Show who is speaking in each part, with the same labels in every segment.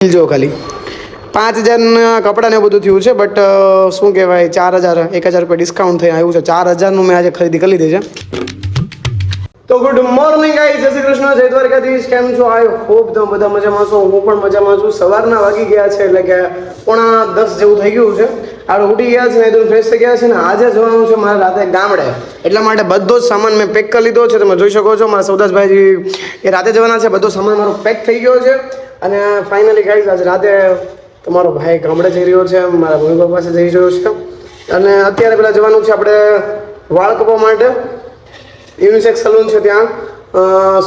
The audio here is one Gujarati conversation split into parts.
Speaker 1: જો ખાલી 5,000 કપડાં ને બધું થયું છે, બટ શું કહેવાય 4,000 1,000 રૂપિયા ડિસ્કાઉન્ટ થઈને આવ્યું છે. 4,000નું મેં આજે ખરીદી કરી લીધી છે. તો ગુડ મોર્નિંગ ગાઈસ, જય શ્રી કૃષ્ણ, જય દ્વારકાધીશ. કેમ છો? આઈ હોપ તમે બધા મજામાં છો. હું પણ મજામાં છું. સવારના વાગી ગયા છે, એટલે કે 9:45 જેવું થઈ ગયું છે. આપણે ઉઠી ગયા છે ને એકદમ ફ્રેશ થઈ ગયા છે ને આજે જવાનું છે મારે રાતે ગામડે. એટલા માટે બધો જ સામાન મેં પેક કરી લીધો છે. તમે જોઈ શકો છો મારા સૌદાસભાઈ એ રાતે જવાના છે. બધો સામાન મારો પેક થઈ ગયો છે અને ફાઇનલી ગાઈસ આજે રાતે તમારો ભાઈ ગામડે જઈ રહ્યો છે, મારા મમ્મી પપ્પા પાસે જઈ રહ્યો છે. અને અત્યારે પહેલાં જવાનું છે આપણે વાળ કપવા માટે. યુનિસેક્સ સલૂન છે ત્યાં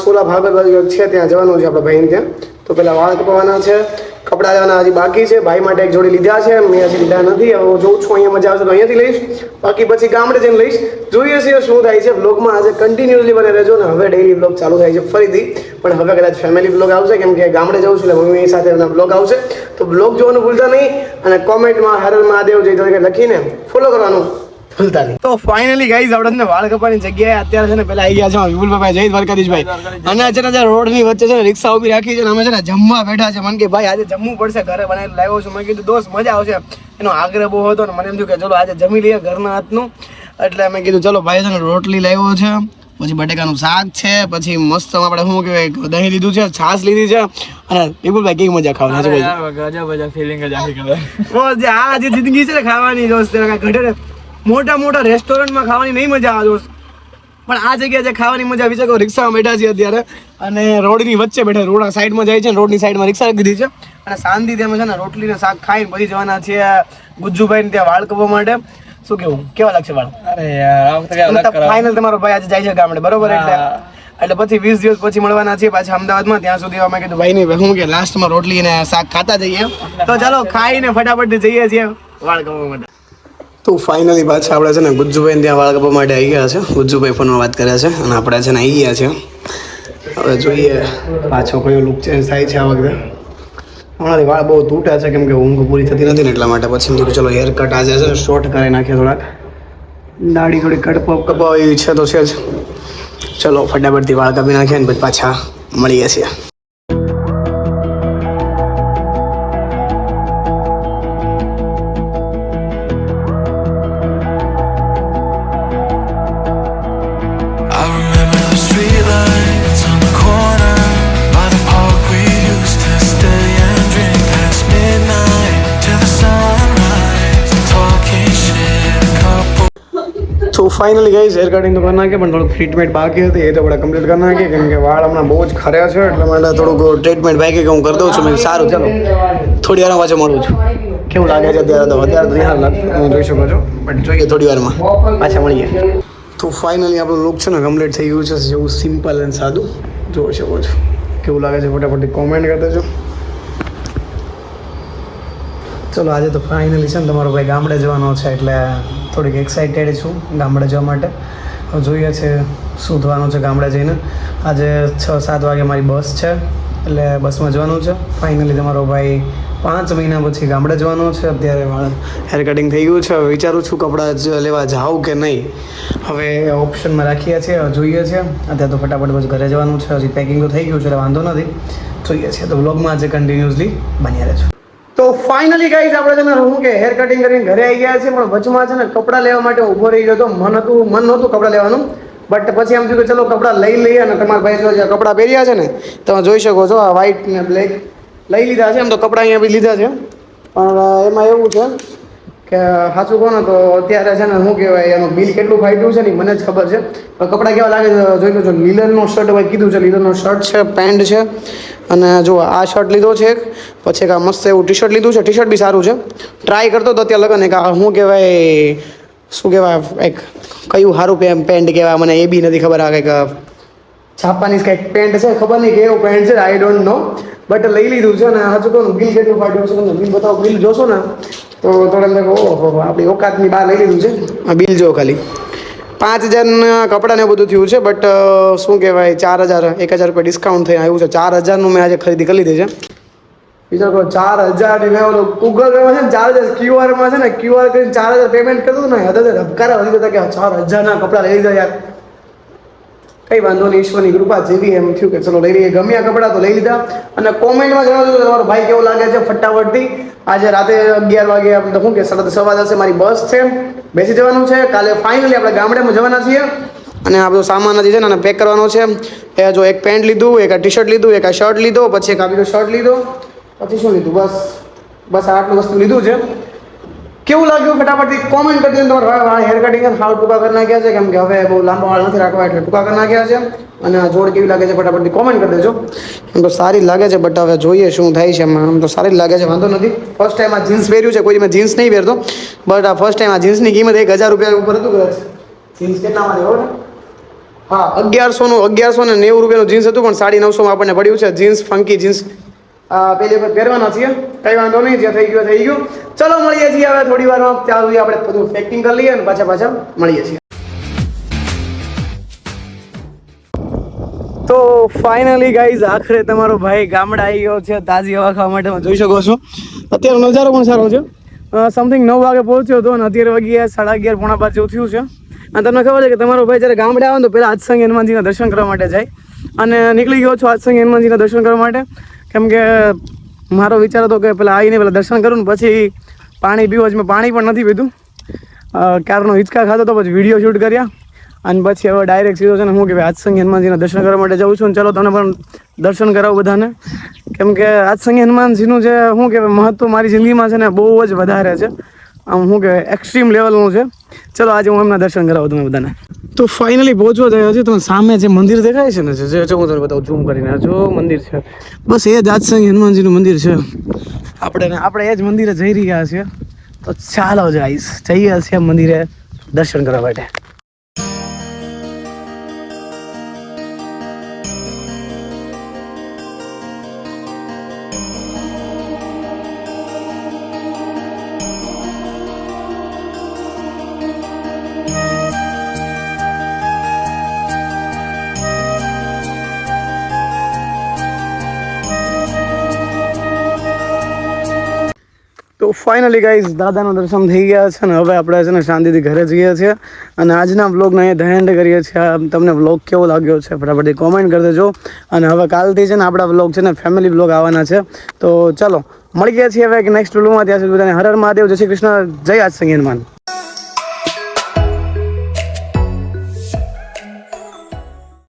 Speaker 1: સોલા ભાગર બાજુ છે, ત્યાં જવાનું છે આપણે ભાઈને ત્યાં. તો પહેલાં વાળ કપાવવાના છે, કપડાં લેવાના હજી બાકી છે. ભાઈ માટે એક જોડી લીધા છે, મેં હજી લીધા નથી. હવે હું જોઉં છું અહીંયા મજા આવશે તો અહીંયાથી લઈશ, બાકી પછી ગામડે જઈને લઈશ. જોઈએ છીએ શું થાય છે. વ્લોગમાં આજે કન્ટિન્યુઅસલી બને રહેજો ને. હવે ડેઈલી વ્લોગ ચાલુ થાય છે ફરીથી, પણ હવે કદાચ ફેમિલી વ્લોગ આવશે, કેમ કે ગામડે જવું છું એટલે મમ્મી સાથે એમના વ્લોગ આવશે. તો વ્લોગ જોવાનું ભૂલતા નહીં અને કોમેન્ટમાં હર હર મહાદેવ જય દ્વારકા લખીને ફોલો કરવાનું ભૂલતા નહીં. તો ફાઇનલી ગાઈઝ આપણે વાળ કપાની જગ્યાએ અત્યારે છે ને પેલા આવી ગયા છે વિપુલભાઈ, જય દ્વારકાધીશભાઈ. અને છે ને રોડની વચ્ચે છે ને રિક્ષા ઉભી રાખી છે ને અમે છે ને જમવા બેઠા છે. મને કે ભાઈ આજે જમવું પડશે, ઘરે બનાવીને લાવ્યો છું. મેં કીધું દોસ્ત મજા આવશે. એનો આગ્રહ બહુ હતો ને મને એમ થયું કે ચલો આજે જમી લઈએ ઘરના હાથનું. એટલે મેં કીધું ચલો ભાઈ છે ને રોટલી લાવ્યો છે, પછી બટેકાનું શાક છે, પછી મસ્ત આપણે શું કહેવાય દહીં લીધું છે, છાશ લીધી છે. અને વિપુલભાઈ કેવી મજા ખાવાની આ જે જિંદગી છે ને ખાવાની દોસ્ત, ઘટે મોટા મોટા રેસ્ટોરન્ટમાં ખાવાની નહીં મજા આવે દોસ્ત, પણ આ જગ્યાએ જે ખાવાની મજા આવી શકે. રિક્ષામાં બેઠા છીએ અત્યારે અને રોડની વચ્ચે બેઠા, રોડ સાઈડમાં જાય છે ને રોડની સાઈડમાં રિક્ષા રાખી દીધી છે. અને શાંતિથી અમે છે ને રોટલી ને શાક ખાઈને પછી જવાના છીએ ગુજ્જુભાઈ ત્યાં વાળ કપવા માટે. શું કેવું, કેવા લાગશે વાળ? અરે ફાઇનલ તમારો ભાઈ આજે જાય છે ગામડે, બરોબર? એટલે પછી 20 દિવસ પછી મળવાના છીએ પાછા અમદાવાદમાં. ત્યાં સુધી અમે કીધું ભાઈ ની હું કે લાસ્ટમાં રોટલી ને શાક ખાતા જઈએ. તો ચાલો ખાઈને ફટાફટ જઈએ છીએ વાળ કપવા માટે. તો ફાઇનલી પાછા આપણે છે ને ગુજ્જુભાઈ ત્યાં વાળ કપવા માટે આવી ગયા છે. ગુજ્જુભાઈ ફોનમાં વાત કર્યા છે અને આપણે છે ને આવી ગયા છે. હવે જોઈએ પાછો કયો લુક ચેન્જ થાય છે આ વખતે. હમણાંથી વાળ બહુ તૂટ્યા છે, કેમ કે ઊંઘ પૂરી થતી નથી ને એટલા માટે. પછી કીધું ચલો હેર કટ આજે છે શોર્ટ કરી નાખીએ, થોડાક દાઢી થોડી કપાવી છે તો છે જ. ચલો ફટાફટથી વાળ કાપી નાખીએ ને પછી પાછા મળીએ છીએ. તો ફાઇનલી ગાઈઝ હેર કટિંગ તો કરી નાખીએ, પણ થોડુંક ટ્રીટમેન્ટ બાકી હતી, એ તો આપણે કમ્પ્લીટ કરી નાખીએ. કેમ કે વાળ હમણાં બહુ જ ખર્યા છે, એટલા માટે થોડુંક ટ્રીટમેન્ટ બાકી હું કરી દઉં છું. મેં સારું ચાલો થોડી વારમાં પાછું મળું છું. કેવું લાગે છે અત્યારે તો યાર જોઈ શકો છો, બટ જોઈએ થોડી વારમાં પાછા મળીએ. તો ફાઇનલી આપણું લુક છે ને કમ્પ્લીટ થઈ ગયું છે, જેવું સિમ્પલ એન્ડ સાદું જોઈ શકો છો. કેવું લાગે છે ફટાફટ કોમેન્ટ કરી દેજો. ચલો આજે તો ફાઇનલી છે ને તમારો ભાઈ ગામડે જવાનો છે, એટલે થોડીક એક્સાઇટેડ છું ગામડે જવા માટે. હવે જોઈએ છે શું થવાનું છે ગામડે જઈને. આજે 6-7 વાગે મારી બસ છે, એટલે બસમાં જવાનું છે. ફાઇનલી તમારો ભાઈ 5 મહિના પછી ગામડે જવાનો છે. અત્યારે હેર કટિંગ થઈ ગયું છે. હવે વિચારું છું કપડાં લેવા જાઉં કે નહીં. હવે ઓપ્શનમાં રાખીએ છીએ, જોઈએ છીએ. અત્યારે તો ફટાફટ પછી ઘરે જવાનું છે. હજી પેકિંગ તો થઈ ગયું છે એટલે વાંધો નથી. જોઈએ છીએ તો વ્લોગમાં આજે કન્ટિન્યુઅસલી બન્યા રહેજો. તો ફાઇનલી ગાઈઝ આપણે છે ને હું કે હેર કટિંગ કરીને ઘરે આવી ગયા છે, પણ વચમાં છે ને કપડાં લેવા માટે ઊભો રહી ગયો હતો. મન નહોતું કપડાં લેવાનું, બટ પછી એમ થયું કે ચલો કપડાં લઈ લઈએ. અને તમારા ભાઈ જો જે કપડાં પહેર્યા છે ને તમે જોઈ શકો છો, આ વ્હાઇટ ને બ્લેક લઈ લીધા છે. એમ તો કપડાં અહીંયા બી લીધા છે, પણ એમાં એવું છે કે સાચું કહો ને તો અત્યારે છે ને શું કહેવાય એનું બિલ કેટલું ફાટ્યું છે ને મને જ ખબર છે. પણ કપડાં કેવા લાગે છે જોઈ લો છો. લીલરનો શર્ટ ભાઈ કીધું છે, લીલરનો શર્ટ છે, પેન્ટ છે. અને જો આ શર્ટ લીધો છે એક, પછી એક આ મસ્ત એવું ટી શર્ટ લીધું છે. ટી શર્ટ બી સારું છે. ટ્રાય કરતો તો અત્યારે લગન એક શું કહેવાય એક કયું સારું પેન્ટ કહેવાય મને એ બી નથી ખબર. આ કંઈક જાપાનીઝ કંઈક પેન્ટ છે, ખબર નહીં કેવું પેન્ટ છે, આઈ ડોન્ટ નો, બટ લઈ લીધું છે. અને હજુ કહું બિલ કેટલું ફાટ્યું છે તમને બિલ બતાવો. બિલ જોશો ને તો થોડા લાગે ઓહો આપણી ઓકાતની બહાર લઈ લીધું છે. આ બિલ જો ખાલી 5,000 કપડાં ને બધું થયું છે, બટ શું કહેવાય 4,000 1,000 રૂપિયા ડિસ્કાઉન્ટ થઈને આવ્યું છે. 4,000નું મેં આજે ખરીદી કરી લીધી છે. બીજા કહો 4,000 મેં ઓલો ગૂગલ પેમાં છે ને 4,000 ક્યુઆરમાં છે ને ક્યુઆર કરીને 4,000 પેમેન્ટ કરતું ને હદ હબકારા વધી જતા કે 4,000ના કપડાં લઈ લીધા યાર. કંઈ વાંધો નહીં, ઈશ્વરની કૃપા જેવી એમ થયું કે ચલો લઈ લઈએ. ગમ્યા કપડાં તો લઈ લીધા. અને કોમેન્ટમાં જણાવજો કે તમારો ભાઈ કેવો લાગે છે ફટાફટથી. આજે રાતે 11 વાગે આપણે શું કે 10:15 મારી બસ છે, બેસી જવાનું છે. કાલે ફાઇનલી આપણે ગામડામાં જવાના છીએ. અને આ બધો સામાન હજી છે ને પેક કરવાનો છે. એ જો એક પેન્ટ લીધું, એક આ ટી શર્ટ લીધું, એક આ શર્ટ લીધો, પછી એક આ બીજો શર્ટ લીધો, પછી શું લીધું, બસ આટલું વસ્તુ લીધું છે. કેવું લાગ્યું ફટાફટથી કોમેન્ટ કરી દેજો. તમારા વાળ હેર કટિંગ હાવ ટૂંકા કરી નાખ્યા છે, કેમ કે હવે બહુ લાંબા વાળ નથી રાખવા એટલે ટૂંકા કરી નાખ્યા છે. અને આ જોડ કેવી લાગે છે ફટાફટથી કોમેન્ટ કરી દેજો. એમ તો સારી લાગે છે, બટ હવે જોઈએ શું થાય છે. આમ તો સારી લાગે છે, વાંધો નથી. ફર્સ્ટ ટાઈમ આ જીન્સ પહેર્યું છે, કોઈ મેં જીન્સ નહીં પહેરતો, બટ આ ફર્સ્ટ ટાઈમ આ જીન્સની કિંમત 1000 રૂપિયા ઉપર હતું કદાચ. જીન્સ કેટલામાં લેવો ને? હા, 1190 રૂપિયાનું જીન્સ હતું, પણ 950 આપણને પડ્યું છે. જીન્સ ફંકી જીન્સ પહેલી વખત પહેરવાના છીએ. કંઈ વાંધો નહીં, જે થઈ ગયું. ચલો મળીએ છીએ હવે થોડી વારમાં. ત્યાં સુધી આપણે બધું પેકિંગ કરી લઈએ અને પાછા મળીએ છીએ. તો ફાઇનલી ગાઈઝ આખરે તમારો ભાઈ ગામડા આવી ગયો છે તાજી હવા ખાવા માટે. જોઈ શકો છો અત્યારે નજારો પણ સારો છે. સમથિંગ 9 વાગે પહોંચ્યો હતો અને અત્યારે વાગ્યા 11:30 પોણા 12 જેવું થયું છે. અને તમને ખબર છે કે તમારો ભાઈ જ્યારે ગામડે આવે ને તો પહેલાં આદસંગ હનુમાનજીના દર્શન કરવા માટે જાય. અને નીકળી ગયો છો આદસંગ હનુમાનજીના દર્શન કરવા માટે, કેમ કે મારો વિચાર હતો કે પહેલાં આવીને પહેલાં દર્શન કરું ને પછી પાણી પીવું. જ મેં પાણી પણ નથી પીધું, કારનો હિંચકા ખાતો તો પછી વિડીયો શૂટ કર્યા અને પછી હવે ડાયરેક્ટ સીધો છે ને હું કે ભાઈ આદસંગ હનુમાનજીના દર્શન કરવા માટે જાઉં છું. ચલો તમને પણ દર્શન કરાવું બધાને, કેમ કે આદસંગ હનુમાનજીનું જે શું કહેવાય મહત્વ મારી જિંદગીમાં છે ને બહુ જ વધારે છે. આમ શું કહેવાય એક્સ્ટ્રીમ લેવલનું છે. ચલો આજે હું એમના દર્શન કરાવું તમે બધાને. તો ફાઇનલી પહોંચવા થયો છે. તો સામે જે મંદિર દેખાય છે ને, જે હું તમને બતાવું ઝૂમ કરીને, જો મંદિર છે, બસ એ જ આદસંગ હનુમાનજીનું મંદિર છે. આપણે એ જ મંદિરે જઈ રહ્યા છીએ. તો ચાલો ગાઈસ જઈએ છીએ મંદિરે દર્શન કરવા માટે. તો ફાઇનલી ગાઈઝ દાદાના દર્શન થઈ ગયા છે ને હવે આપણે છે ને શાંતિથી ઘરે જઈએ છીએ. અને આજના વ્લોગને અહીંયા ધ એન્ડ કરીએ છીએ. તમને વ્લોગ કેવો લાગ્યો છે ફટાફટ કોમેન્ટ કરી દેજો. અને હવે કાલથી છે ને આપણા વ્લોગ છે ને ફેમિલી વ્લોગ આવવાના છે. તો ચલો મળી ગયા છીએ હવે નેક્સ્ટ વ્લોગમાં. ત્યાં સુધી બધાને હર હર મહાદેવ, જય શ્રી કૃષ્ણ, જય આદસંગ હનુમાન.